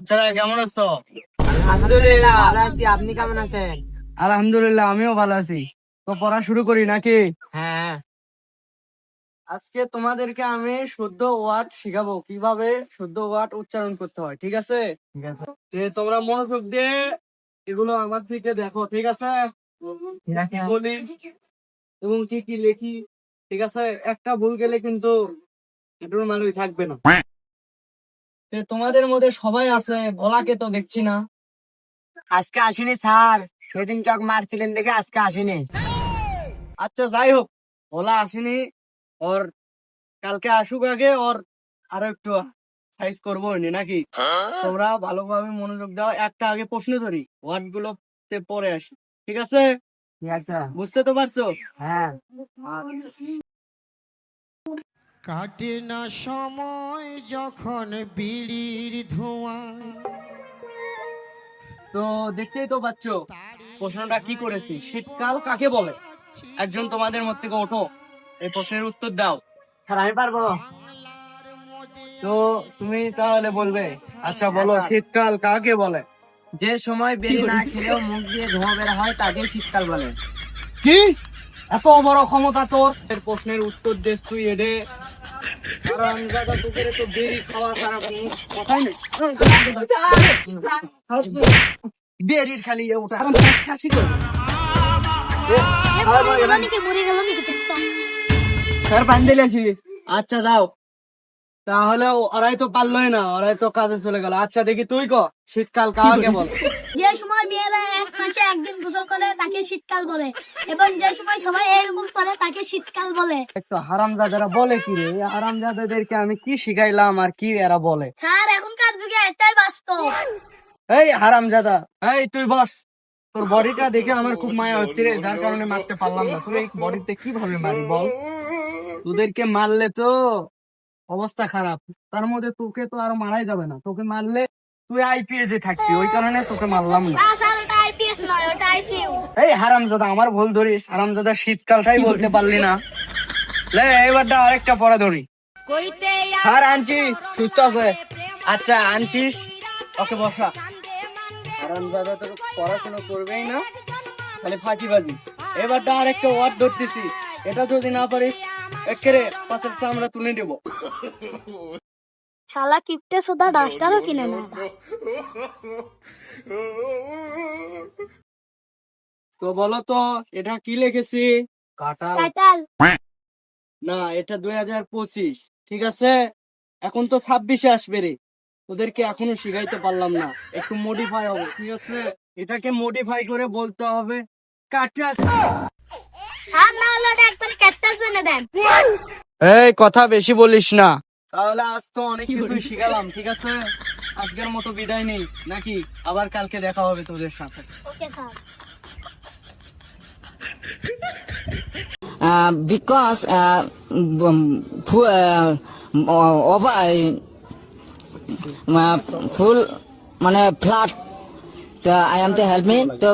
বাচ্চারা কেমন আছো? আলহামদুলিল্লাহ ভালো আছি। আপনি কেমন আছেন? আলহামদুলিল্লাহ আমিও ভালো আছি। তো পড়া শুরু করি নাকি? হ্যাঁ। আজকে তোমাদেরকে আমি শুদ্ধ ওয়ার্ড শিখাবো, কিভাবে শুদ্ধ ওয়ার্ড উচ্চারণ করতে হয়, ঠিক আছে? ঠিক আছে। তোমরা মনোযোগ দিয়ে এগুলো আমার দিকে দেখো, ঠিক আছে? কি বলি এবং কি কি লেখি, ঠিক আছে? একটা ভুল গেলে কিন্তু এটার মানুষ থাকবে না। তোমাদের মধ্যে সবাই আছে, ভোলাকে তো দেখছি না। আজকে আসেনি স্যার, সেদিন চক মারছিলেন দেখে আজকে আসেনি। আচ্ছা যাই হোক, ভোলা আসেনি, ওর কালকে আসুক আগে, ওর আরো একটু সাইজ করবো নাকি? তোমরা ভালোভাবে মনোযোগ দাও। একটা আগে প্রশ্ন ধরি, ওয়ার্ড গুলোতে পরে আসি, ঠিক আছে? ঠিক আছে। বুঝতে তো পারছো? হ্যাঁ। কাটে না সময় যখন বিড়ির ধোঁয়া। তো দেখতেই তো পাচ্ছ প্রশ্নটা কি করেছি। শীতকাল কাকে বলে? একজন তোমাদের মধ্যে থেকে ওঠো, এই প্রশ্নের উত্তর দাও। স্যার আমি পারবো। তো তুমি তাহলে বলবে? আচ্ছা বলো, শীতকাল কাকে বলে? যে সময় বেরি না খেলেও মুখ দিয়ে ধোঁয়া বের হয় তাকে শীতকাল বলে। কি এত বড় ক্ষমতা তোর? এর প্রশ্নের উত্তর দেশ তুই এডে, কারণ দাদা তোকে তো বেরি খাওয়া ছাড়া কোনো কথাই নেই। বেরির খালি ওটা হাসি করে। স্যার পানি দিলে আসি। আচ্ছা যাও, তাহলে ওরাই তো পারলোই না, ওরাই তো কাজে চলে গেল। আচ্ছা দেখি তুই ক, শীতকাল কাকে বল? যে সময় মেয়েরা এক মাসে একদিন গোসল করে তাকে শীতকাল বলে, এবং যে সময় সবাই এরকম করে তাকে শীতকাল বলে। একটু হারামজাদারা বলে কি রে? এই হারামজাদাদেরকে আমি কি শিখাইলাম আর কি এরা বলে? স্যার এখনকার যুগে এটাই বাস্তব। এই হারামজাদা, এই তুই বস। তোর বডিটা দেখে আমার খুব মায়া হচ্ছে রে, যার কারণে মারতে পারলাম না। তুই এই বডিতে কিভাবে মারি বল? তোদেরকে মারলে তো অবস্থা খারাপ, তার মধ্যে তোকে তো আর মারাই যাবে না। তোকে মারলে তুই আইপিএস এ থাকবি, ওই কারণে তোকে মারলাম না। না স্যার, ওটা আইপিএস নয়, ওটা আইসিইউ। এই হারামজাদা, আমার ভুল ধরিস। হারামজাদা শীতকালটাই বলতে পারলি না। লে এবারটা আরেকটা পরে ধরি। আর আনছি, সুস্থ আছে? আচ্ছা আনছিস, ওকে বসা। হারামজাদা তো পড়াশোনা করবেই না, খালি ফাঁকিবাজি। এবারটা আরেকটা ওয়ার্ড ধরতেছি, এটা যদি না পারিস একেরে পাশের আমরা তুলে নেব। শালা কিপটে সোদা ডাস্টারও কিনে না। তো বলো তো এটা কি লিখেছি? কাঁঠাল কাঁঠাল। না, এটা 2025, ঠিক আছে? এখন তো 26-এ আসবে রে, ওদেরকে এখনো শিখাইতে পারলাম না। একটু মডিফাই হবে, ঠিক আছে? এটাকে মডিফাই করে বলতে হবে কাটাস। স্যার না হলে ওটা একবারে ক্যাকটাস বানিয়ে দেন। এই কথা বেশি বলিস না। তাহলে আজ তো অনেক কিছু শিখালাম, ঠিক আছে? আজকের মতো বিদায় নেই নাকি? আবার কালকে দেখা হবে তোদের সাথে। Okay sir. Because full মানে flat, I am to help me to